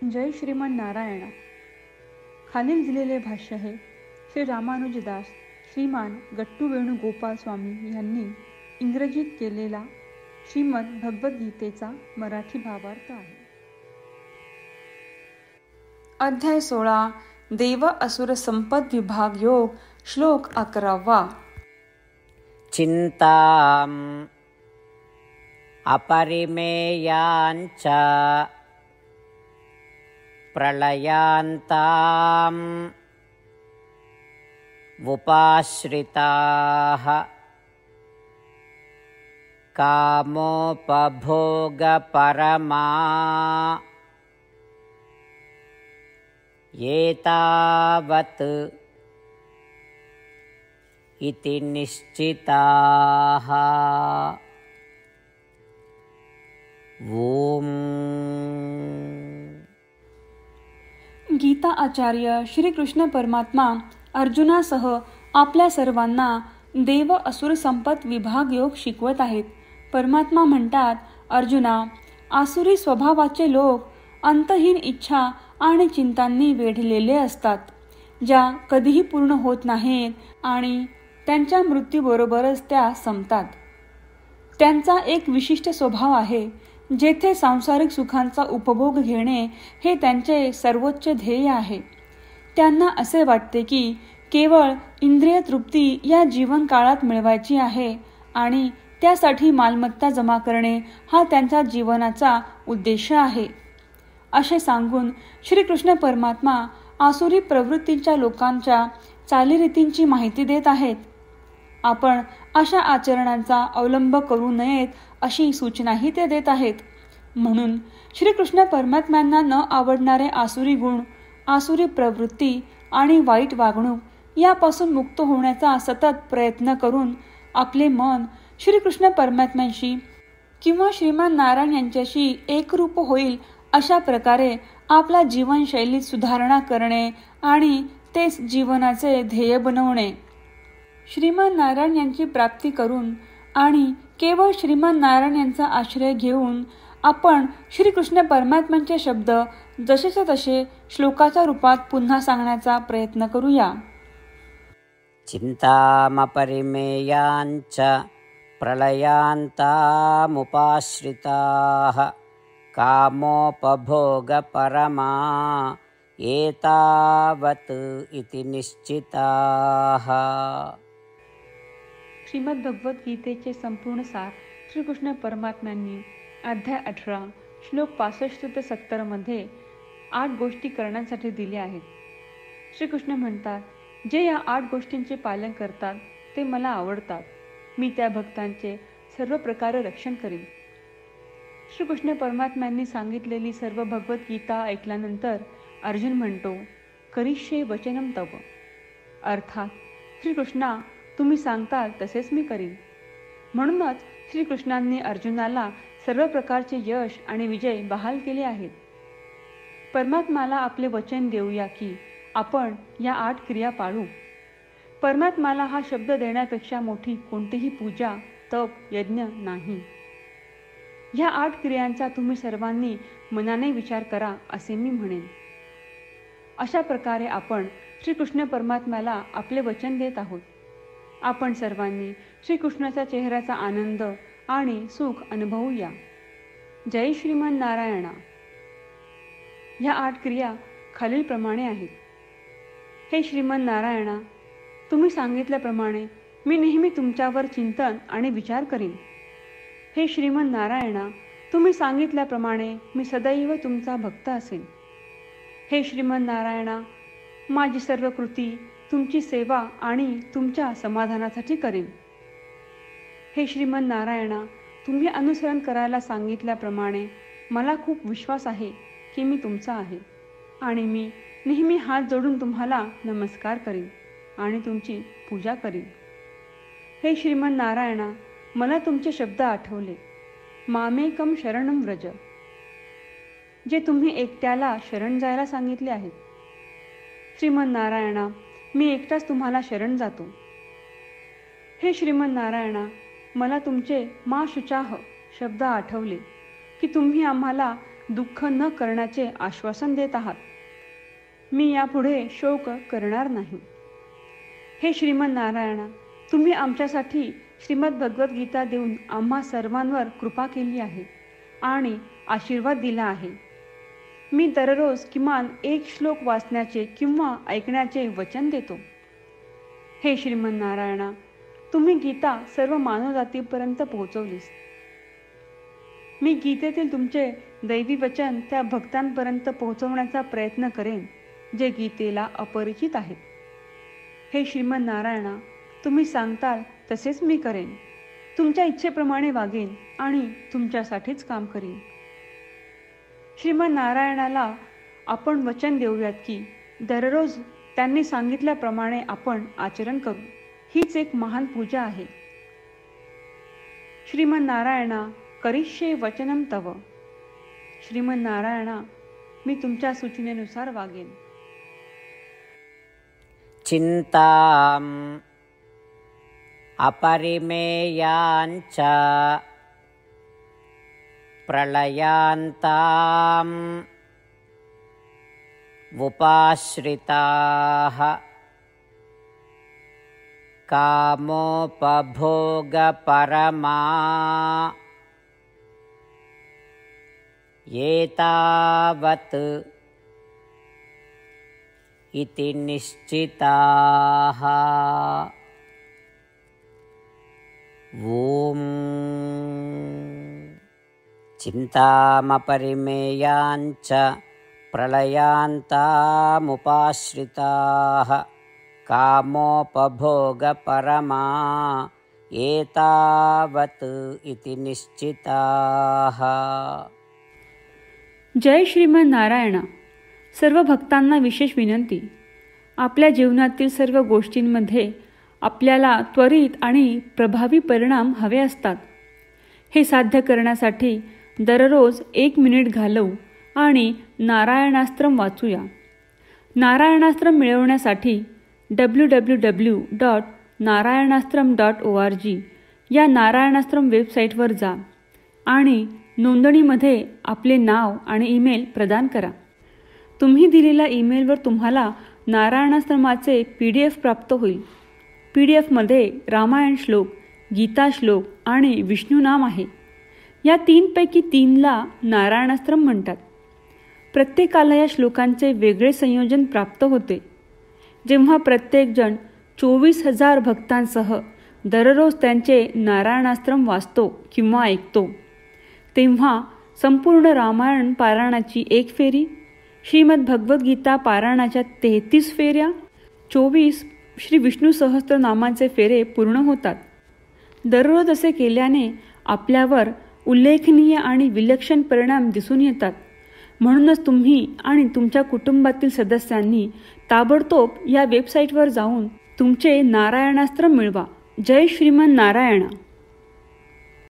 जय श्रीमन नारायणा. खालील दिलेले भाष्य हे श्री रामानुजदास श्रीमान गट्टू वेणुगोपाल स्वामी यांनी इंग्रजीत केलेला श्रीमद भगवद्गीतेचा मराठी भावार्थ आहे. अध्याय 16 देव असुर संपद विभाग योग श्लोक 11. चिंताम अपरिमेयांच प्रलयांताम उपाश्रिताः कामोपभोगपरमा एतावत् इति निश्चिताः. ओम. गीता आचार्य श्री कृष्ण परमात्मा अर्जुनासह आपल्या सर्वांना देव असुर संपत विभाग योग शिकवत आहेत. परमात्मा म्हणतात, अर्जुना, आसुरी स्वभावाचे लोक अंतहीन इच्छा आणि चिंतांनी वेढलेले असतात, ज्या कधीही पूर्ण होत नाहीत आणि त्यांच्या मृत्यूबरोबरच त्या संपतात. त्यांचा एक विशिष्ट स्वभाव आहे, जेथे सांसारिक सुखांचा उपभोग घेणे हे त्यांचे सर्वोच्च ध्येय आहे. त्यांना असे वाटते की केवळ इंद्रिय तृप्ती या जीवन काळात मिळवायची आहे आणि त्यासाठी मालमत्ता जमा करणे हा त्यांचा जीवनाचा उद्देश आहे. असे सांगून श्रीकृष्ण परमात्मा आसुरी प्रवृत्तीच्या लोकांच्या चालीरीतींची माहिती देत आहेत. आपण अशा आचरणांचा अवलंब करू नयेत अशी सूचनाही ते देत आहेत. म्हणून श्रीकृष्ण परमात्म्यांना न आवडणारे आसुरी गुण, आसुरी प्रवृत्ती आणि वाईट वागणूक यापासून मुक्त होण्याचा सतत प्रयत्न करून आपले मन श्रीकृष्ण परमात्म्यांशी किंवा श्रीमान नारायण यांच्याशी एकरूप होईल अशा प्रकारे आपल्या जीवनशैलीत सुधारणा करणे आणि तेच जीवनाचे ध्येय बनवणे. श्रीमान नारायण यांची प्राप्ती करून आणि केवळ श्रीमान नारायण यांचा आश्रय घेऊन आपण श्रीकृष्ण परमात्म्यांचे शब्द जसेच्या तसे श्लोकाच्या रूपात पुन्हा सांगण्याचा प्रयत्न करूया. चिंतामपरिमेयांच प्रलयांतामुपाश्रिताः कामोपभोगपरमा एतावत् इति निश्चिताः. श्रीमद भगवद्गीतेचे संपूर्ण सार श्रीकृष्ण परमात्म्यांनी अध्याय 18 श्लोक 65 ते 70 मध्ये 8 गोष्टी करण्यासाठी दिल्या आहेत. श्रीकृष्ण म्हणतात, जे या 8 गोष्टींचे पालन करतात ते मला आवडतात. मी त्या भक्तांचे सर्व प्रकारे रक्षण करीन. श्रीकृष्ण परमात्म्यांनी सांगितलेली सर्व भगवद्गीता ऐकल्यानंतर अर्जुन म्हणतो, करिष्ये वचनम तव. अर्थात श्रीकृष्णा, तुम्ही सांगताल तसेच मी करीन. म्हणूनच श्रीकृष्णांनी अर्जुनाला सर्व प्रकारचे यश आणि विजय बहाल केले आहेत. परमात्म्याला आपले वचन देऊया की आपण या 8 क्रिया पाळू. परमात्म्याला हा शब्द देण्यापेक्षा मोठी कोणतीही पूजा, तप, यज्ञ नाही. ह्या 8 क्रियांचा तुम्ही सर्वांनी मनाने विचार करा असे मी म्हणेन. अशा प्रकारे आपण श्रीकृष्ण परमात्म्याला आपले वचन देत आहोत. आपण सर्वांनी श्रीकृष्णाच्या चेहऱ्याचा आनंद आणि सुख अनुभवूया. जय श्रीमन नारायणा. ह्या 8 क्रिया खालीलप्रमाणे आहेत. हे श्रीमन नारायणा, तुम्ही सांगितल्याप्रमाणे मी नेहमी तुमच्यावर चिंतन आणि विचार करीन. हे श्रीमन नारायणा, तुम्ही सांगितल्याप्रमाणे मी सदैव तुमचा भक्त असेन. हे श्रीमन नारायणा, माझी सर्व कृती तुमची सेवा आणि तुमच्या समाधानासाठी करीन. हे श्रीमन नारायणा, तुम्ही अनुसरण करायला सांगितल्याप्रमाणे मला खूप विश्वास आहे की मी तुमचा आहे आणि मी नेहमी हात जोडून तुम्हाला नमस्कार करीन आणि तुमची पूजा करीन. हे श्रीमन नारायणा, मला तुमचे शब्द आठवले. मामेकम शरणम व्रज, जे तुम्ही एकट्याला शरण जायला सांगितले आहेत. श्रीमन नारायणा, मी एकटाच तुम्हाला शरण जातो. हे श्रीमन नारायणा, मला तुमचे मा शुचाह शब्द आठवले की तुम्ही आम्हाला दुःख न करण्याचे आश्वासन देत आहात. मी यापुढे शोक करणार नाही. हे श्रीमन नारायणा, तुम्ही आमच्यासाठी श्रीमद भगवद्गीता देऊन आम्हा सर्वांवर कृपा केली आहे आणि आशीर्वाद दिला आहे. मी दररोज किमान एक श्लोक वाचण्याचे किंवा ऐकण्याचे वचन देतो. हे श्रीमन नारायणा, तुम्ही गीता सर्व मानवजातीपर्यंत पोहोचवलीस. मी गीतेतील तुमचे दैवी वचन त्या भक्तांपर्यंत पोहोचवण्याचा प्रयत्न करेन जे गीतेला अपरिचित आहेत. हे श्रीमन नारायणा, तुम्ही सांगताल तसेच मी करेन. तुमच्या इच्छेप्रमाणे वागेन आणि तुमच्यासाठीच काम करीन. श्रीमन नारायणाला आपण वचन देऊयात की दररोज त्यांनी सांगितल्याप्रमाणे आपण आचरण करू. हीच एक महान पूजा आहे. श्रीमन नारायणा, करिष्ये वचनम तव. श्रीमन नारायणा, मी तुमच्या सूचनेनुसार वागेन. चिंताम् अपरिमेयाञ्च प्रलयान्ताम् उपाश्रिताः कामोपभोगपरमा एतावत् इति निश्चिताः. ॐ चिन्तामपरिमेयाञ्च प्रलयान्तामुपाश्रिताः कामोपभोगपरमा एतावत् इति निश्चिताः. जय श्रीमन नारायणा. सर्व भक्तांना विशेष विनंती. आपल्या जीवनातील सर्व गोष्टींमध्ये आपल्याला त्वरित आणि प्रभावी परिणाम हवे असतात. हे साध्य करण्यासाठी दररोज 1 मिनिट घालवू आणि नारायणास्त्रम वाचूया. नारायणास्त्रम मिळवण्यासाठी www.narayanaastram.org या नारायणास्त्रम वेबसाईटवर जा आणि नोंदणीमध्ये आपले नाव आणि ईमेल प्रदान करा. तुम्ही दिलेल्या ईमेलवर तुम्हाला नारायणास्त्रमाचे PDF प्राप्त होईल. PDFमध्ये रामायण श्लोक, गीता श्लोक आणि विष्णू नाम आहे. या 3 पैकी 3ला नारायणास्त्रम म्हणतात. प्रत्येकाला या श्लोकांचे वेगळे संयोजन प्राप्त होते. जेव्हा प्रत्येकजण 24,000 भक्तांसह दररोज त्यांचे नारायणास्त्रम वाचतो किंवा ऐकतो, तेव्हा संपूर्ण रामायण पारायणाची 1 फेरी, श्रीमद भगवद्गीता पारायणाच्या 33 फेऱ्या, 24 श्री विष्णू सहस्त्रनामांचे फेरे पूर्ण होतात. दररोज असे केल्याने आपल्यावर उल्लेखनीय आणि विलक्षण परिणाम दिसून येतात. म्हणूनच तुम्ही आणि तुमच्या कुटुंबातील सदस्यांनी ताबडतोब या वेबसाईटवर जाऊन तुमचे नारायणास्त्र मिळवा. जय श्रीमन नारायणा.